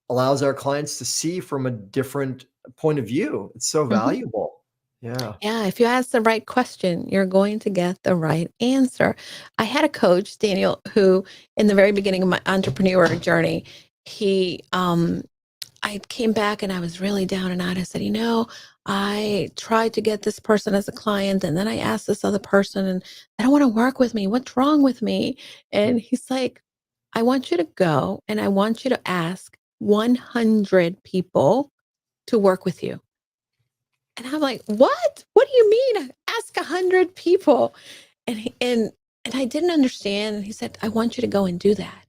allows our clients to see from a different point of view. It's so Mhm. valuable. Yeah. Yeah, if you ask the right question, you're going to get the right answer. I had a coach, Daniel, who in the very beginning of my entrepreneur journey, he I came back and I was really down and out. I said, I tried to get this person as a client, and then I asked this other person, and they don't want to work with me. What's wrong with me? And he's like, I want you to go and I want you to ask 100 people to work with you. And I'm like, what? What do you mean? Ask 100 people. And I didn't understand. And he said, I want you to go and do that.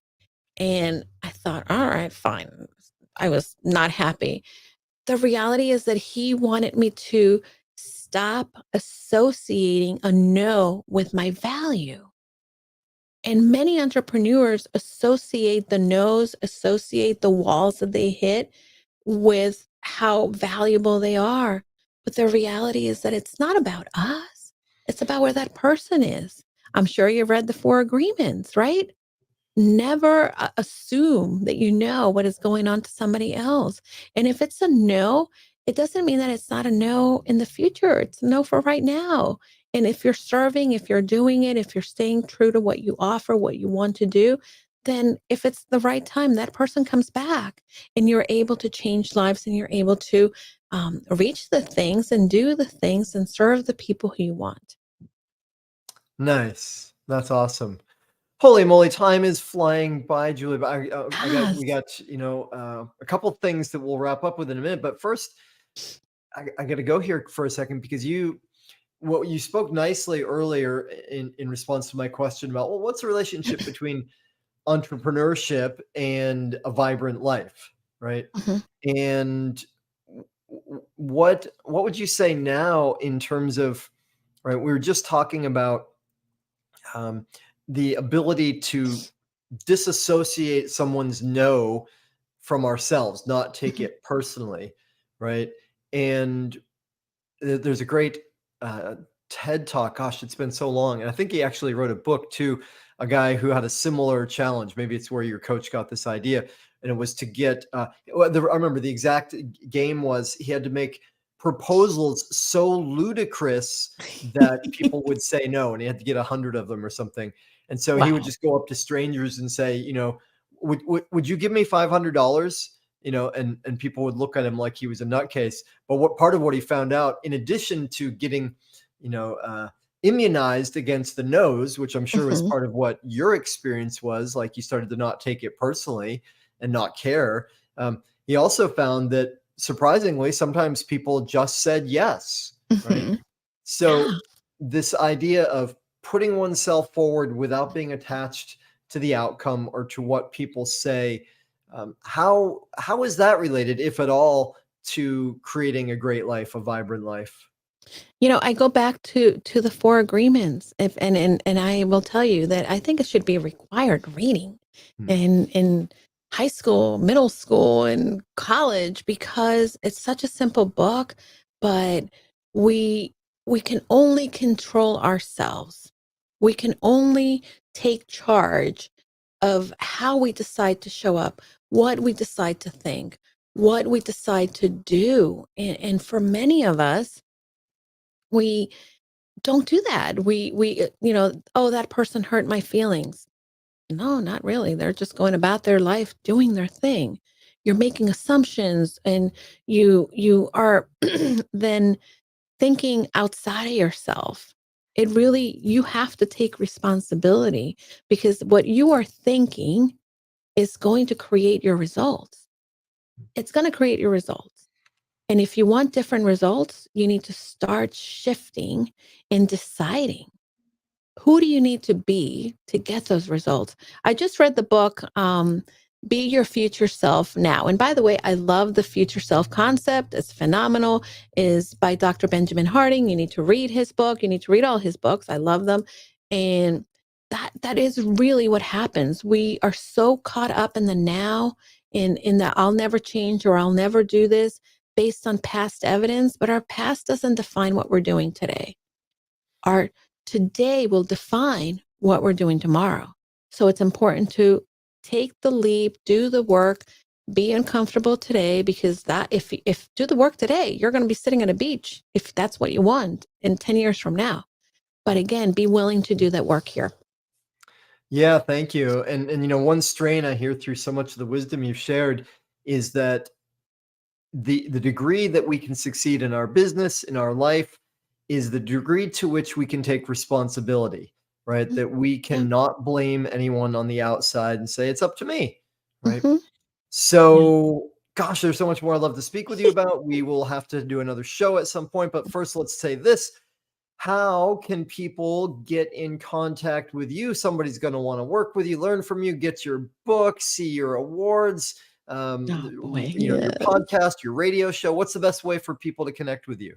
And I thought, all right, fine. I was not happy. The reality is that he wanted me to stop associating a no with my value. And many entrepreneurs associate the no's, associate the walls that they hit with how valuable they are. But the reality is that it's not about us. It's about where that person is. I'm sure you've read the four agreements, right? Never assume that you know what is going on to somebody else. And if it's a no, it doesn't mean that it's not a no in the future. It's a no for right now. And if you're serving, if you're doing it, if you're staying true to what you offer, what you want to do, then if it's the right time, that person comes back and you're able to change lives and you're able to reach the things and do the things and serve the people who you want. Nice. That's awesome. Holy moly, time is flying by, Julie. But we Yes. got a couple things that we'll wrap up with in a minute. But first, I got to go here for a second because you spoke nicely earlier in response to my question about, well, what's the relationship between entrepreneurship and a vibrant life, right? Mhm. And what would you say now in terms of, right? We were just talking about um, the ability to disassociate someone's no from ourselves, not take Mhm. it personally, right? And there's a great uh, TED talk. Gosh, it's been so long, and I think he actually wrote a book too. A guy who had a similar challenge. Maybe it's where your coach got this idea, and it was to get. I remember the exact game was he had to make proposals so ludicrous that people would say no, and he had to get 100 of them or something. And so he would Wow. just go up to strangers and say, would you give me $500? And people would look at him like he was a nutcase. But what part of what he found out, in addition to getting, you know, uh, immunized against the nose, which I'm sure was Mhm. part of what your experience was, like you started to not take it personally and not care. He also found that surprisingly, sometimes people just said yes, right? Mhm. So Yeah. this idea of putting oneself forward without being attached to the outcome or to what people say, how is that related, if at all, to creating a great life, a vibrant life? I go back to the four agreements. If and I will tell you that I think it should be required reading Hmm. in high school, middle school, and college because it's such a simple book, but we we can only control ourselves. We can only take charge of how we decide to show up, what we decide to think, what we decide to do. And for many of us, we don't do that. Oh, that person hurt my feelings. No, not really. They're just going about their life doing their thing. You're making assumptions and you are then thinking outside of yourself. It really you have to take responsibility because what you are thinking is going to create your results. It's going to create your results. And if you want different results, you need to start shifting and deciding who do you need to be to get those results. I just read the book, Be Your Future Self Now. And by the way, I love the future self concept. It's phenomenal. It is by Dr. Benjamin Harding. You need to read his book. You need to read all his books. I love them. And that is really what happens. We are so caught up in the now, in the I'll never change or I'll never do this based on past evidence, but our past doesn't define what we're doing today. Our today will define what we're doing tomorrow. So it's important to take the leap, do the work, be uncomfortable today because that if do the work today, you're going to be sitting at a beach if that's what you want in 10 years from now. But again, be willing to do that work here. Yeah, thank you. And one strain I hear through so much of the wisdom you've shared is that the degree that we can succeed in our business, in our life, is the degree to which we can take responsibility, right? Mm, That we yeah. cannot blame anyone on the outside and say it's up to me, right? Hmm. Yeah. So, gosh, there's so much more I'd love to speak with you about. We will have to do another show at some point, but first, let's say this. How can people get in contact with you? Somebody's going to want to work with you, learn from you, get your book, see your awards, Oh boy. your Yeah. podcast, your radio show. What's the best way for people to connect with you?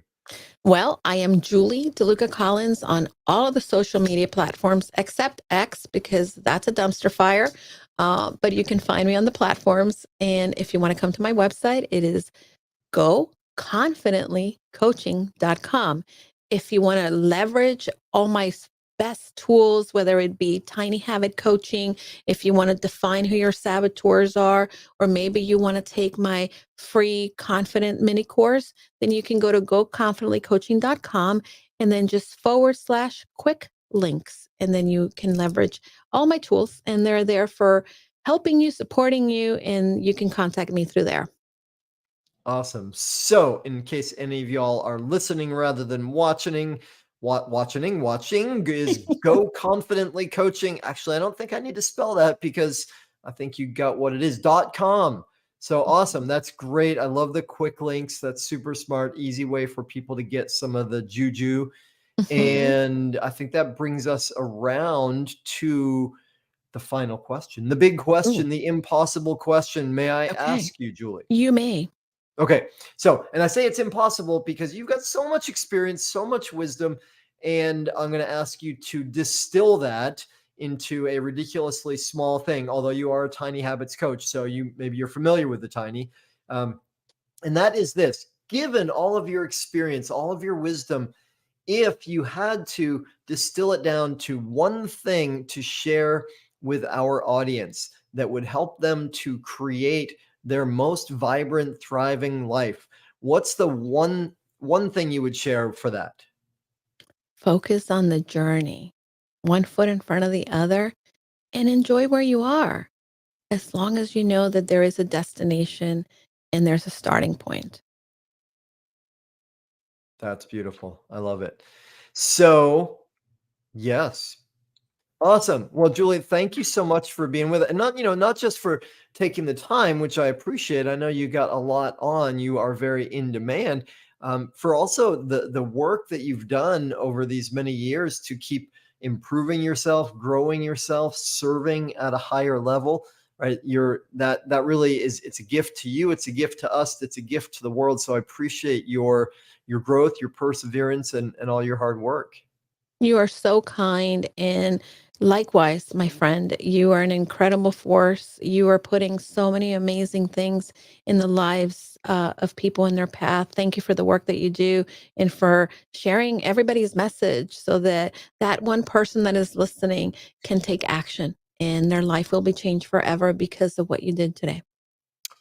Well, I am Julie DeLucca-Collins on all of the social media platforms except X because that's a dumpster fire. But you can find me on the platforms. And if you want to come to my website, it is goconfidentlycoaching.com. If you want to leverage all my best tools, whether it be tiny habit coaching, if you want to define who your saboteurs are, or maybe you want to take my free confident mini course, then you can go to goconfidentlycoaching.com and then just /quick links. And then you can leverage all my tools and they're there for helping you, supporting you, and you can contact me through there. Awesome. So, in case any of y'all are listening rather than watching is Go Confidently Coaching. Actually, I don't think I need to spell that because I think you got what it is .com. So awesome. That's great. I love the quick links. That's super smart, easy way for people to get some of the juju. Mhm. And I think that brings us around to the final question, the big Ooh, question, the impossible question. May I okay. ask you, Julie? You may. Okay. So, and I say it's impossible because you've got so much experience, so much wisdom, and I'm going to ask you to distill that into a ridiculously small thing, although you are a tiny habits coach. So maybe you're familiar with the tiny. Um, and that is this, given all of your experience, all of your wisdom, if you had to distill it down to one thing to share with our audience that would help them to create their most vibrant, thriving life, what's the one thing you would share for that? Focus on the journey, one foot in front of the other, and enjoy where you are, as long as you know that there is a destination and there's a starting point. That's beautiful. I love it. So, yes. Awesome. Well, Julie, thank you so much for being with it. And not just for taking the time, which I appreciate. I know you got a lot on. You are very in demand. For also the work that you've done over these many years to keep improving yourself, growing yourself, serving at a higher level. right? That really is, it's a gift to you, it's a gift to us, it's a gift to the world. So I appreciate your growth, your perseverance, and all your hard work. You are so kind. And likewise, my friend, you are an incredible force. You are putting so many amazing things in the lives of people in their path. Thank you for the work that you do and for sharing everybody's message so that that one person that is listening can take action and their life will be changed forever because of what you did today.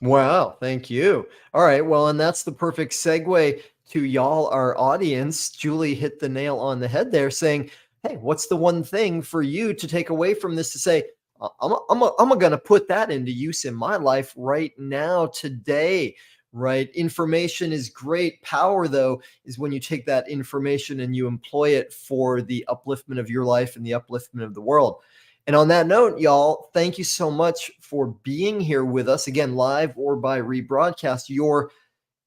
Wow, thank you. All right, well, and that's the perfect segue to y'all, our audience. Julie hit the nail on the head there, saying, "Hey, what's the one thing for you to take away from this to say, I'm going to put that into use in my life right now, today?" Right? Information is great. Power, though, is when you take that information and you employ it for the upliftment of your life and the upliftment of the world. And on that note, y'all, thank you so much for being here with us again, live or by rebroadcast. Your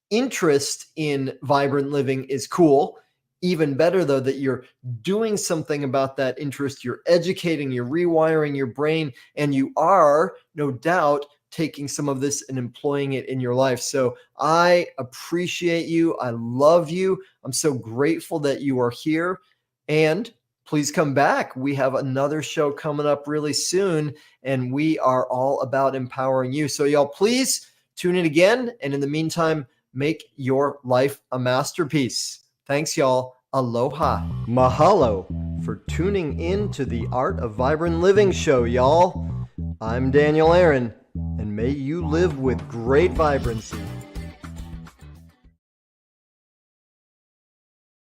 interest in vibrant living is cool. Even better, though, that you're doing something about that interest. You're educating, you're rewiring your brain, and you are, no doubt, taking some of this and employing it in your life. So I appreciate you. I love you. I'm so grateful that you are here. And please come back. We have another show coming up really soon, and we are all about empowering you. So, y'all, please tune in again. And in the meantime, make your life a masterpiece. Thanks, y'all. Aloha. Mahalo for tuning in to the Art of Vibrant Living show, y'all. I'm Daniel Aaron, and may you live with great vibrancy.